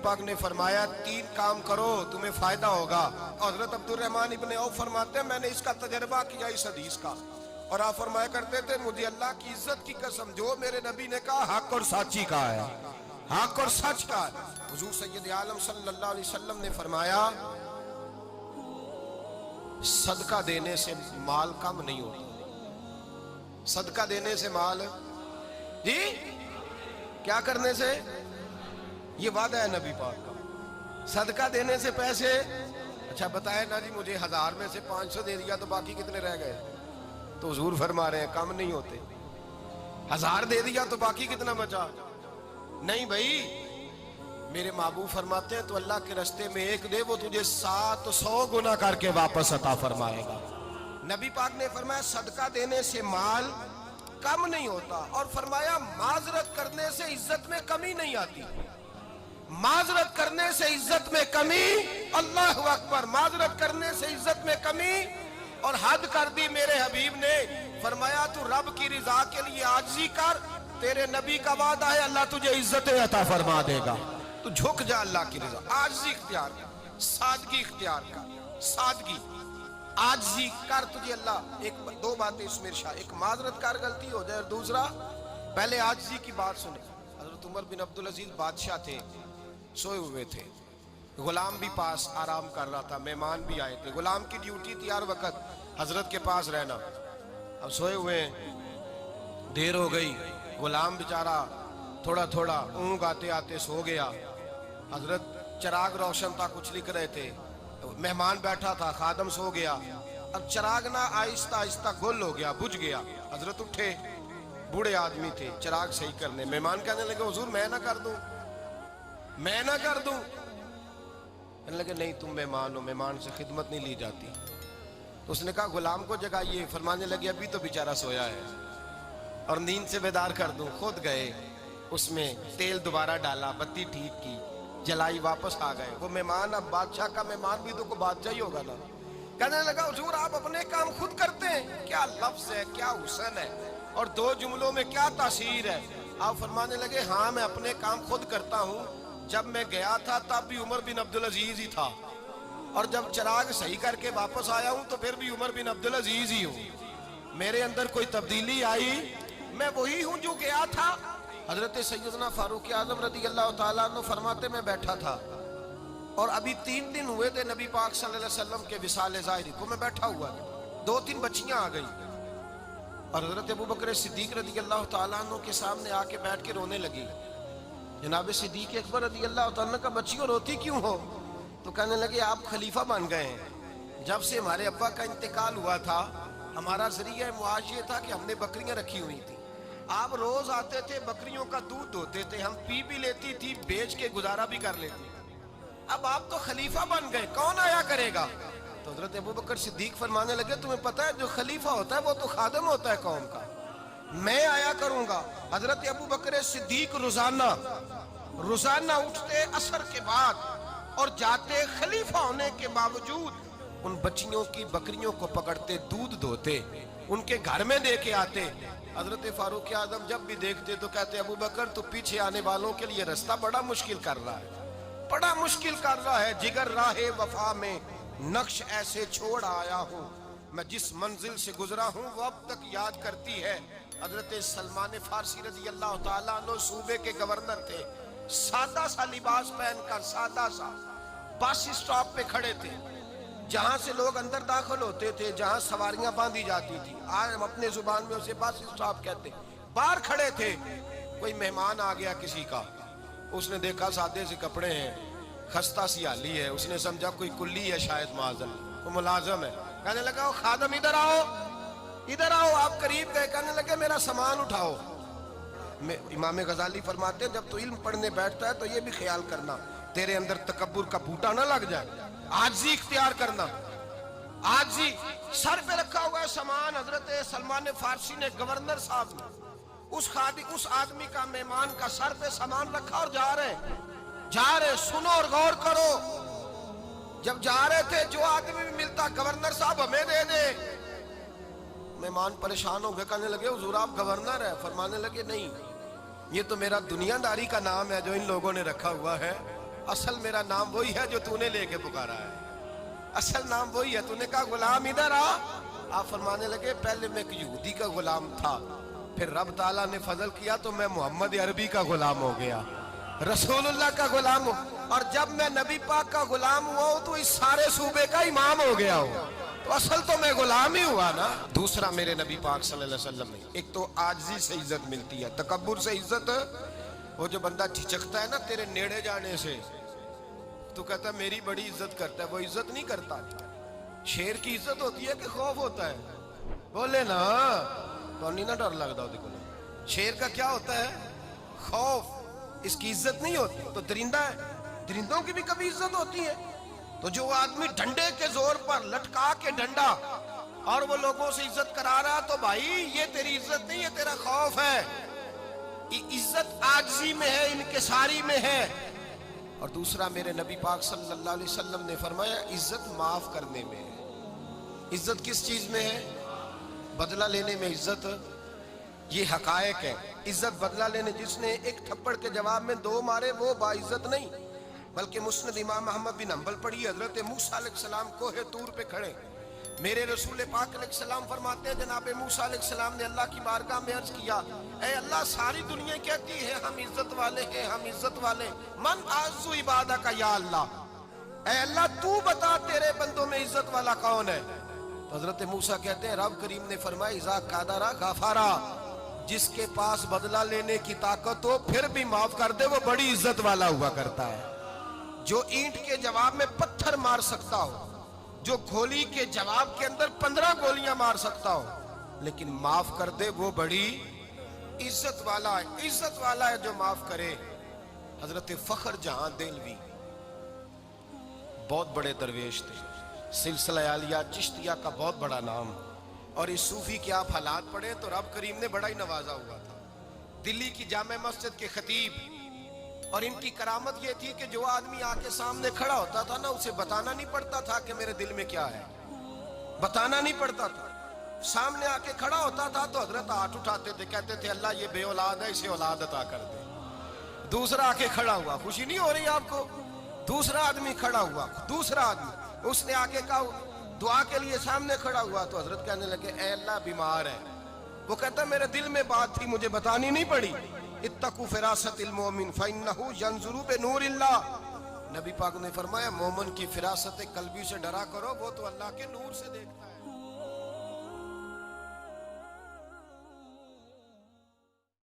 پاک نے فرمایا 3 کام کرو تمہیں فائدہ ہوگا. حضرت عبدالرحمن ابن عوف فرماتے ہیں میں نے اس کا تجربہ کیا اس حدیث کا, اور آپ فرمایا کرتے تھے مجھے اللہ کی عزت کی قسم جو میرے نبی نے کہا حق اور سچی کہا ہے, حق اور سچ کا ہے. حضور سید عالم صلی اللہ علیہ وسلم نے فرمایا صدقہ دینے سے مال کم نہیں ہوتا. صدقہ دینے سے مال جی کیا کرنے سے, یہ وعدہ ہے نبی پاک کا. صدقہ دینے سے پیسے, اچھا بتائے نا جی مجھے 1000 میں سے 500 دے دیا تو باقی کتنے رہ گئے؟ تو حضور فرما رہے ہیں کم نہیں ہوتے. 1000 دے دیا تو باقی کتنا بچا؟ نہیں بھائی, میرے محبوب فرماتے ہیں تو اللہ کے رستے میں 1 دے وہ تجھے 700 گنا کر کے واپس عطا فرمائے گا. نبی پاک نے فرمایا صدقہ دینے سے مال کم نہیں ہوتا, اور فرمایا معذرت کرنے سے عزت میں کمی نہیں آتی. معذرت کرنے سے عزت میں کمی, اللہ اکبر, معذرت کرنے سے عزت میں کمی. اور حد کر دی میرے حبیب نے, فرمایا تو رب کی رضا کے لیے عاجزی کر, تیرے نبی کا وعدہ ہے اللہ تجھے عزت عطا فرما دے گا. تو جھک جا اللہ کی رضا, عاجزی اختیار کر, سادگی اختیار کر, سادگی عاجزی کر, تجھے اللہ 2 باتیں اس میں ارشاد, ایک معذرت کر غلطی ہو جائے, اور دوسرا پہلے عاجزی کی بات سنیں. حضرت عمر بن عبدالعزیز بادشاہ تھے, سوئے ہوئے تھے, غلام بھی پاس آرام کر رہا تھا, مہمان بھی آئے تھے. غلام کی ڈیوٹی تھی ہر وقت حضرت کے پاس رہنا. اب سوئے ہوئے دیر ہو گئی, غلام بیچارہ تھوڑا تھوڑا اونگ آتے آتے سو گیا. حضرت چراغ روشن تھا, کچھ لکھ رہے تھے, مہمان بیٹھا تھا, خادم سو گیا. اب چراغ نہ آہستہ آہستہ گل ہو گیا, بجھ گیا. حضرت اٹھے, بوڑھے آدمی تھے, چراغ صحیح کرنے. مہمان کہنے لگے حضور میں نہ کر دوں, میں نہ کر دوں. کہنے لگے نہیں تم مہمان ہو, مہمان سے خدمت نہیں لی جاتی. تو اس نے کہا غلام کو جگائیے. فرمانے لگے ابھی تو بیچارہ سویا ہے اور نیند سے بیدار کر دوں. خود گئے, اس میں تیل دوبارہ ڈالا, بتی ٹھیک کی, جلائی, واپس آ گئے. وہ مہمان, اب بادشاہ کا مہمان بھی تو کو بادشاہ ہی ہوگا نا. کہنے لگا حضور آپ اپنے کام خود کرتے ہیں, کیا لفظ ہے, کیا حسن ہے, اور 2 جملوں میں کیا تاثیر ہے. آپ فرمانے لگے ہاں میں اپنے کام خود کرتا ہوں. جب میں گیا تھا تب بھی عمر بن عبدالعزیز ہی تھا, اور جب چراغ صحیح کر کے واپس آیا ہوں تو پھر بھی عمر بن عبدالعزیز ہی ہوں. میرے اندر کوئی تبدیلی آئی, میں وہی ہوں جو گیا تھا. حضرت سیدنا فاروق اعظم رضی اللہ تعالیٰ عنہ فرماتے میں بیٹھا تھا, اور ابھی 3 دن ہوئے تھے نبی پاک صلی اللہ علیہ وسلم کے وصال ظاہری کو. میں بیٹھا ہوا تھا, 2-3 بچیاں آ گئی, اور حضرت ابو بکر صدیق رضی اللہ تعالیٰ عنہ کے سامنے آ کے بیٹھ کے رونے لگی. جناب صدیق اکبر رضی اللہ تعالیٰ عنہ کا بچیوں روتی کیوں ہو؟ تو کہنے لگے آپ خلیفہ بن گئے ہیں. جب سے ہمارے ابا کا انتقال ہوا تھا ہمارا ذریعہ معاش یہ تھا کہ ہم نے بکریاں رکھی ہوئی تھی. آپ روز آتے تھے, بکریوں کا دودھ دھوتے تھے, ہم پی بھی لیتی تھی, بیچ کے گزارا بھی کر لیتی. اب آپ تو خلیفہ بن گئے, کون آیا کرے گا؟ تو حضرت ابو بکر صدیق فرمانے لگے تمہیں پتہ ہے جو خلیفہ ہوتا ہے وہ تو خادم ہوتا ہے قوم کا, میں آیا کروں گا. حضرت ابو بکر صدیق روزانہ اٹھتے عصر کے بعد اور جاتے, خلیفہ ہونے کے باوجود ان بچیوں کی بکریوں کو پکڑتے, دودھ دھوتے, ان کے گھر میں دے کے آتے. حضرت فاروق اعظم جب بھی دیکھتے تو کہتے ابو بکر تو پیچھے آنے والوں کے لیے رستہ بڑا مشکل کر رہا ہے, بڑا مشکل کر رہا ہے. جگر راہ وفا میں نقش ایسے چھوڑ آیا ہوں, میں جس منزل سے گزرا ہوں وہ اب تک یاد کرتی ہے. حضرت سلمان فارسی رضی اللہ تعالیٰ عنہ صوبے کے گورنر تھے, سادہ سا لباس پہن کر, سادہ سا, بس اسٹاپ پہ کھڑے تھے, جہاں سے لوگ اندر داخل ہوتے تھے, جہاں سواریاں باندھی جاتی تھی, آج ہم اپنے زبان میں اسے بس اسٹاپ کہتے. باہر کھڑے تھے, کوئی مہمان آ گیا کسی کا, اس نے دیکھا سادے سے کپڑے ہیں, خستہ سی حالی ہے, اس نے سمجھا کوئی کلی ہے شاید, معاذن وہ ملازم ہے. کہنے لگا خادم ادھر آؤ, ادھر آؤ. آپ قریب گئے, کہنے لگے میرا سامان اٹھاؤ. امام غزالی فرماتے ہیں جب تو علم پڑھنے بیٹھتا ہے تو یہ بھی خیال کرنا تیرے اندر تکبر کا بوٹا نہ لگ جائے, عاجزی اختیار کرنا. عاجزی, سر پہ رکھا ہوا ہے سامان. حضرت سلمان فارسی نے, گورنر صاحب نے, اس آدمی کا, مہمان کا سر پہ سامان رکھا اور جا رہے. سنو اور غور کرو. جب جا رہے تھے جو آدمی بھی ملتا گورنر صاحب ہمیں دے دے. مہمان پریشان ہو گئے, کہنے لگے حضور آپ گورنر ہیں؟ فرمانے لگے نہیں, یہ تو میرا دنیا داری کا نام ہے جو ان لوگوں نے رکھا ہوا ہے, اصل میرا نام وہی ہے جو تو نے لے کے پکارا ہے، اصل نام وہی ہے. تو نے کہا غلام ادھر آ. آپ فرمانے لگے پہلے میں ایک یہودی کا غلام تھا، پھر رب تعالیٰ نے فضل کیا تو میں محمد عربی کا غلام ہو گیا، رسول اللہ کا غلام ہوں، اور جب میں نبی پاک کا غلام ہوا ہوں تو اس سارے صوبے کا امام ہو گیا ہوں. تو اصل تو میں غلام ہی ہوا نا. دوسرا میرے نبی پاک صلی اللہ علیہ وسلم نے ایک تو عاجزی سے عزت ملتی ہے، تکبر سے عزت. وہ جو بندہ جھجکتا ہے نا تیرے نیڑے جانے سے، تو کہتا ہے میری بڑی عزت کرتا ہے، وہ عزت نہیں کرتا. شیر کی عزت ہوتی ہے کہ خوف ہوتا ہے؟ بولے نا تو نہیں نہ ڈر لگتا ہوتی کو. شیر کا کیا ہوتا ہے؟ خوف. اس کی عزت نہیں ہوتی. تو درندہ ہے، درندوں کی بھی کبھی عزت ہوتی ہے. تو جو آدمی ڈنڈے کے زور پر لٹکا کے ڈنڈا اور وہ لوگوں سے عزت کرا رہا، تو بھائی یہ تیری عزت نہیں، یہ تیرا خوف ہے. عزت عاجزی میں ہے، انکساری میں ہے. اور دوسرا میرے نبی پاک صلی اللہ علیہ وسلم نے فرمایا عزت معاف کرنے میں ہے. عزت کس چیز میں ہے؟ بدلہ لینے میں عزت. یہ حقائق ہے. عزت بدلہ لینے، جس نے ایک تھپڑ کے جواب میں 2 مارے وہ باعزت نہیں. بلکہ مسند امام احمد بن حنبل پڑھی، حضرت موسیٰ علیہ السلام کوہ طور پہ کھڑے، میرے رسول پاک علیہ السلام فرماتے ہیں جناب موسیٰ علیہ السلام نے اللہ کی بارگاہ میں عرض کیا، اے اللہ ساری دنیا کہتی ہے ہم عزت والے ہیں، ہم عزت والے، من اعز عبادک یا اللہ، اے اللہ تو بتا تیرے بندوں میں عزت والا کون ہے؟ تو حضرت موسیٰ کہتے ہیں رب کریم نے فرمایا اذا قادر غفارا، جس کے پاس بدلہ لینے کی طاقت ہو پھر بھی معاف کر دے وہ بڑی عزت والا ہوا کرتا ہے. جو اینٹ کے جواب میں پتھر مار سکتا ہو، جو گولی کے جواب کے اندر 15 گولیاں مار سکتا ہو لیکن معاف کر دے وہ بڑی عزت والا ہے. عزت والا ہے جو معاف کرے. حضرت فخر جہاں دہلوی بہت بڑے درویش تھے، سلسلہ عالیہ چشتیہ کا بہت بڑا نام، اور اس صوفی کے آپ حالات پڑھیں تو رب کریم نے بڑا ہی نوازا ہوا تھا. دلی کی جامع مسجد کے خطیب، اور ان کی کرامت یہ تھی کہ جو آدمی آ کے سامنے کھڑا ہوتا تھا نا اسے بتانا نہیں پڑتا تھا کہ میرے دل میں کیا ہے، بتانا نہیں پڑتا تھا. سامنے آ کے کھڑا ہوتا تھا تو حضرت ہاتھ اٹھاتے تھے، کہتے تھے اللہ یہ بے اولاد ہے اسے اولاد عطا کر دے. دوسرا آ کے کھڑا ہوا، خوشی نہیں ہو رہی آپ کو؟ دوسرا آدمی کھڑا ہوا، دوسرا آدمی اس نے آ کے کہا دعا کے لیے سامنے کھڑا ہوا تو حضرت کہنے لگے اے اللہ بیمار ہے. وہ کہتا میرے دل میں بات تھی مجھے بتانی نہیں پڑی. اتقوا فراست المومن فإنہ ینظر بنور اللہ. نبی پاک نے فرمایا مومن کی فراست قلبی سے ڈرا کرو، وہ تو اللہ کے نور سے دیکھتا ہے.